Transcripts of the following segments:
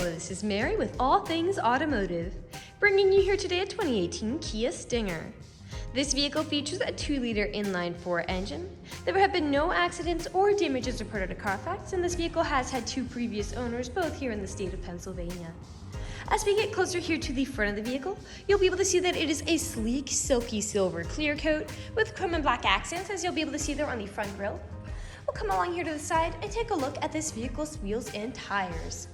this is Mary with All Things Automotive, bringing you here today a 2018 Kia Stinger. This vehicle features a 2-liter inline-4 engine. There have been no accidents or damages reported at CARFAX, and this vehicle has had 2 previous owners, both here in the state of Pennsylvania. As we get closer here to the front of the vehicle, you'll be able to see that it is a sleek, silky silver clear coat with chrome and black accents, as you'll be able to see there on the front grille. We'll come along here to the side and take a look at this vehicle's wheels and tires.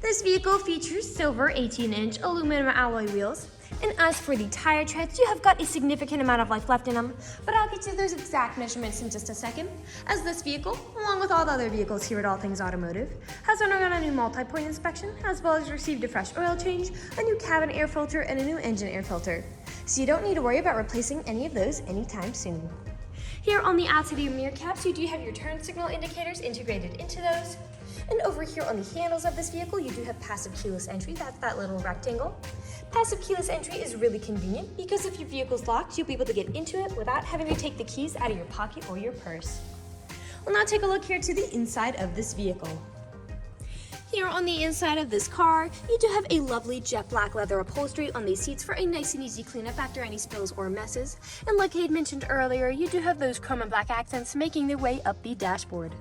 This vehicle features silver 18-inch aluminum alloy wheels, and as for the tire treads, you have got a significant amount of life left in them, but I'll get to those exact measurements in just a second, as this vehicle, along with all the other vehicles here at All Things Automotive, has undergone a new multi-point inspection, as well as received a fresh oil change, a new cabin air filter, and a new engine air filter. So you don't need to worry about replacing any of those anytime soon. Here on the outside of your mirror caps, you do have your turn signal indicators integrated into those. And over here on the handles of this vehicle, you do have passive keyless entry. That's that little rectangle. Passive keyless entry is really convenient because if your vehicle's locked, you'll be able to get into it without having to take the keys out of your pocket or your purse. We'll now take a look here to the inside of this vehicle. Here on the inside of this car, you do have a lovely jet black leather upholstery on these seats for a nice and easy cleanup after any spills or messes. And like I had mentioned earlier, you do have those chrome and black accents making their way up the dashboard.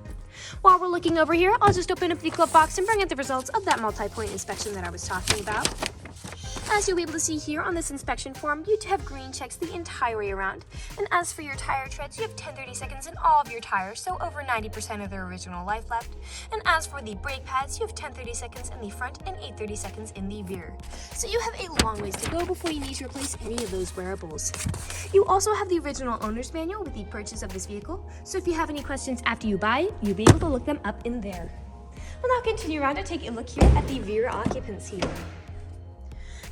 While we're looking over here, I'll just open up the glove box and bring out the results of that multi-point inspection that I was talking about. As you'll be able to see here on this inspection form, you do have green checks the entire way around. And as for your tire treads, you have 10-30 seconds in all of your tires, so over 90% of their original life left. And as for the brake pads, you have 10-30 seconds in the front and 8-30 seconds in the rear. So you have a long ways to go before you need to replace any of those wearables. You also have the original owner's manual with the purchase of this vehicle, so if you have any questions after you buy it, you'll be able to look them up in there. We'll now continue around to take a look here at the rear occupants here.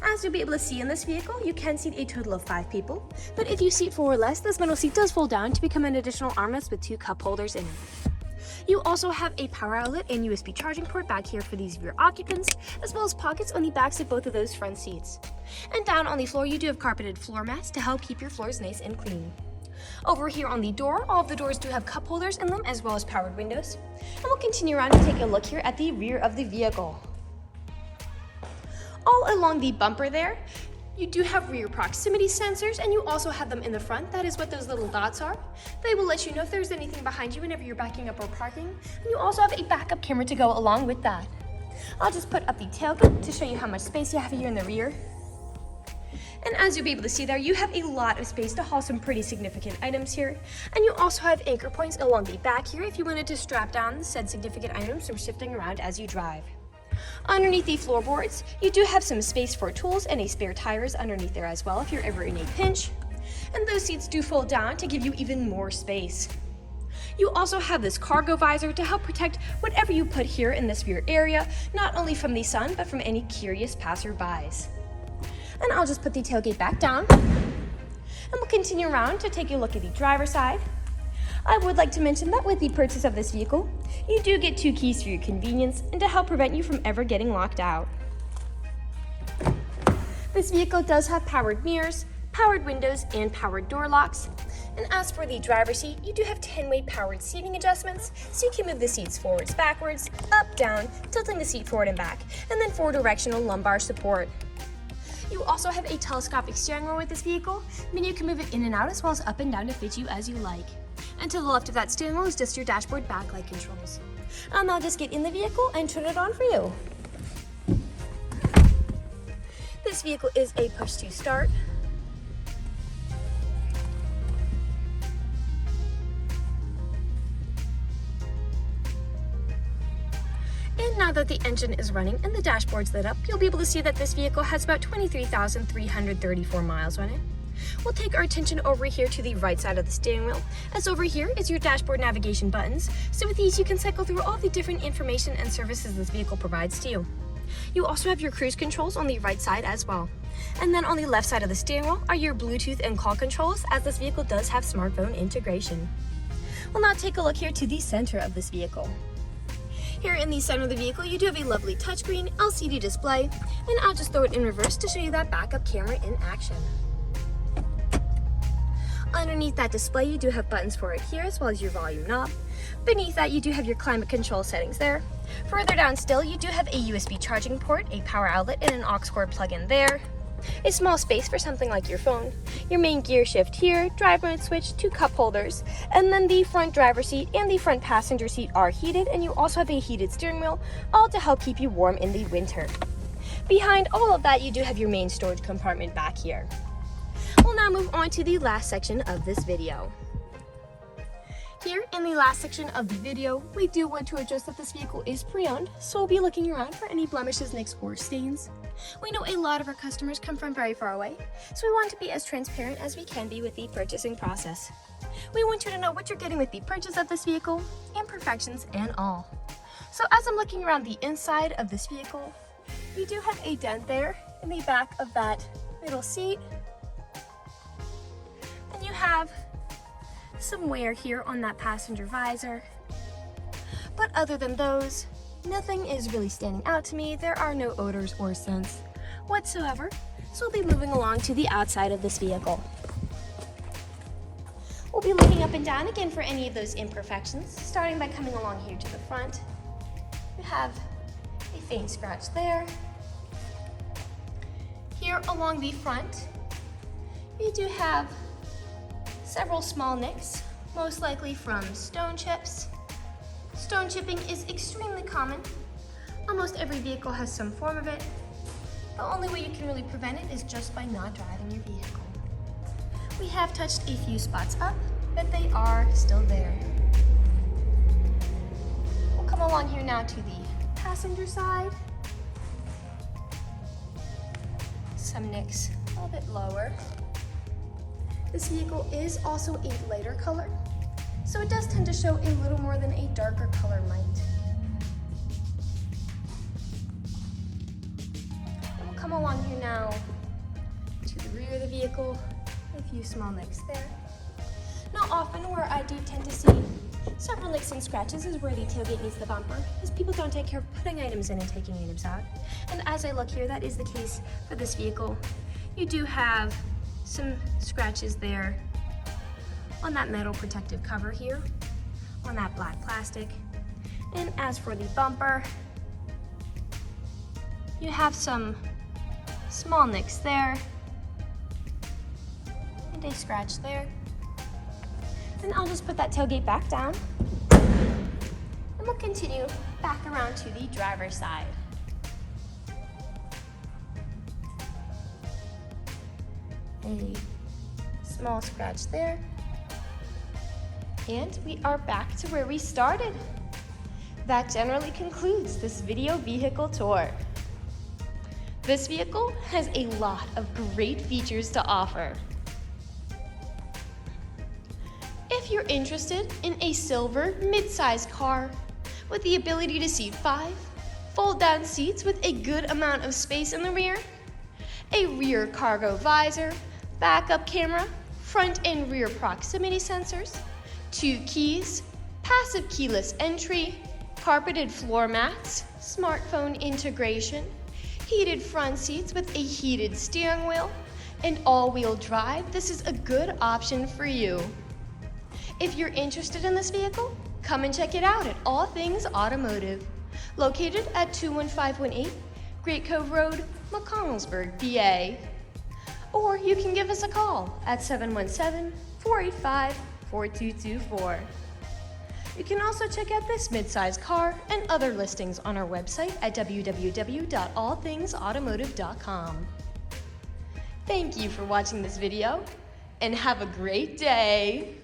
As you'll be able to see in this vehicle, you can seat a total of 5 people, but if you seat 4 or less, this middle seat does fold down to become an additional armrest with 2 cup holders in it. You also have a power outlet and USB charging port back here for these rear occupants, as well as pockets on the backs of both of those front seats. And down on the floor, you do have carpeted floor mats to help keep your floors nice and clean. Over here on the door, all of the doors do have cup holders in them, as well as powered windows. And we'll continue around and take a look here at the rear of the vehicle. All along the bumper there, you do have rear proximity sensors, and you also have them in the front. That is what those little dots are. They will let you know if there's anything behind you whenever you're backing up or parking. And you also have a backup camera to go along with that. I'll just put up the tailgate to show you how much space you have here in the rear. And as you'll be able to see there, you have a lot of space to haul some pretty significant items here. And you also have anchor points along the back here if you wanted to strap down said significant items from shifting around as you drive. Underneath the floorboards, you do have some space for tools and a spare tires underneath there as well if you're ever in a pinch. And those seats do fold down to give you even more space. You also have this cargo visor to help protect whatever you put here in this rear area, not only from the sun, but from any curious passerbys. And I'll just put the tailgate back down. And we'll continue around to take a look at the driver's side. I would like to mention that with the purchase of this vehicle, you do get 2 keys for your convenience and to help prevent you from ever getting locked out. This vehicle does have powered mirrors, powered windows, and powered door locks. And as for the driver's seat, you do have 10-way powered seating adjustments, so you can move the seats forwards, backwards, up, down, tilting the seat forward and back, and then 4-directional lumbar support. You also have a telescopic steering wheel with this vehicle, meaning you can move it in and out as well as up and down to fit you as you like. And to the left of that steering wheel is just your dashboard backlight controls. I'll now just get in the vehicle and turn it on for you. This vehicle is a push to start. And now that the engine is running and the dashboard's lit up, you'll be able to see that this vehicle has about 23,334 miles on it. We'll take our attention over here to the right side of the steering wheel, as over here is your dashboard navigation buttons, so with these you can cycle through all the different information and services this vehicle provides to you. You also have your cruise controls on the right side as well. And then on the left side of the steering wheel are your Bluetooth and call controls, as this vehicle does have smartphone integration. We'll now take a look here to the center of this vehicle. Here in the center of the vehicle, you do have a lovely touchscreen LCD display, and I'll just throw it in reverse to show you that backup camera in action. Underneath that display, you do have buttons for it here, as well as your volume knob. Beneath that, you do have your climate control settings there. Further down still, you do have a USB charging port, a power outlet, and an aux cord plug-in there. A small space for something like your phone. Your main gear shift here, drive mode switch, 2 cup holders, and then the front driver's seat and the front passenger seat are heated, and you also have a heated steering wheel, all to help keep you warm in the winter. Behind all of that, you do have your main storage compartment back here. We'll now move on to the last section of this video. Here in the last section of the video, we do want to address that this vehicle is pre-owned, so we'll be looking around for any blemishes, nicks, or stains. We know a lot of our customers come from very far away, so we want to be as transparent as we can be with the purchasing process. We want you to know what you're getting with the purchase of this vehicle, imperfections and all. So as I'm looking around the inside of this vehicle, we do have a dent there in the back of that middle seat. And you have some wear here on that passenger visor. But other than those, nothing is really standing out to me. There are no odors or scents whatsoever. So we'll be moving along to the outside of this vehicle. We'll be looking up and down again for any of those imperfections, starting by coming along here to the front. You have a faint scratch there. Here along the front, you do have several small nicks, most likely from stone chips. Stone chipping is extremely common. Almost every vehicle has some form of it. The only way you can really prevent it is just by not driving your vehicle. We have touched a few spots up, but they are still there. We'll come along here now to the passenger side. Some nicks a little bit lower. This vehicle is also a lighter color, so it does tend to show a little more than a darker color might. We'll come along here now to the rear of the vehicle, a few small nicks there. Not often where I do tend to see several nicks and scratches is where the tailgate meets the bumper, because people don't take care of putting items in and taking items out. And as I look here, that is the case for this vehicle. You do have some scratches there on that metal protective cover here, on that black plastic. And as for the bumper, you have some small nicks there, and a scratch there. And I'll just put that tailgate back down, and we'll continue back around to the driver's side. A small scratch there. And we are back to where we started. That generally concludes this video vehicle tour. This vehicle has a lot of great features to offer. If you're interested in a silver mid-size car with the ability to seat 5, fold-down seats with a good amount of space in the rear, a rear cargo visor, backup camera, front and rear proximity sensors, 2 keys, passive keyless entry, carpeted floor mats, smartphone integration, heated front seats with a heated steering wheel, and all-wheel drive, this is a good option for you. If you're interested in this vehicle, come and check it out at All Things Automotive, located at 21518 Great Cove Road, McConnellsburg, PA. Or you can give us a call at 717-485-4224. You can also check out this midsize car and other listings on our website at www.allthingsautomotive.com. Thank you for watching this video, and have a great day.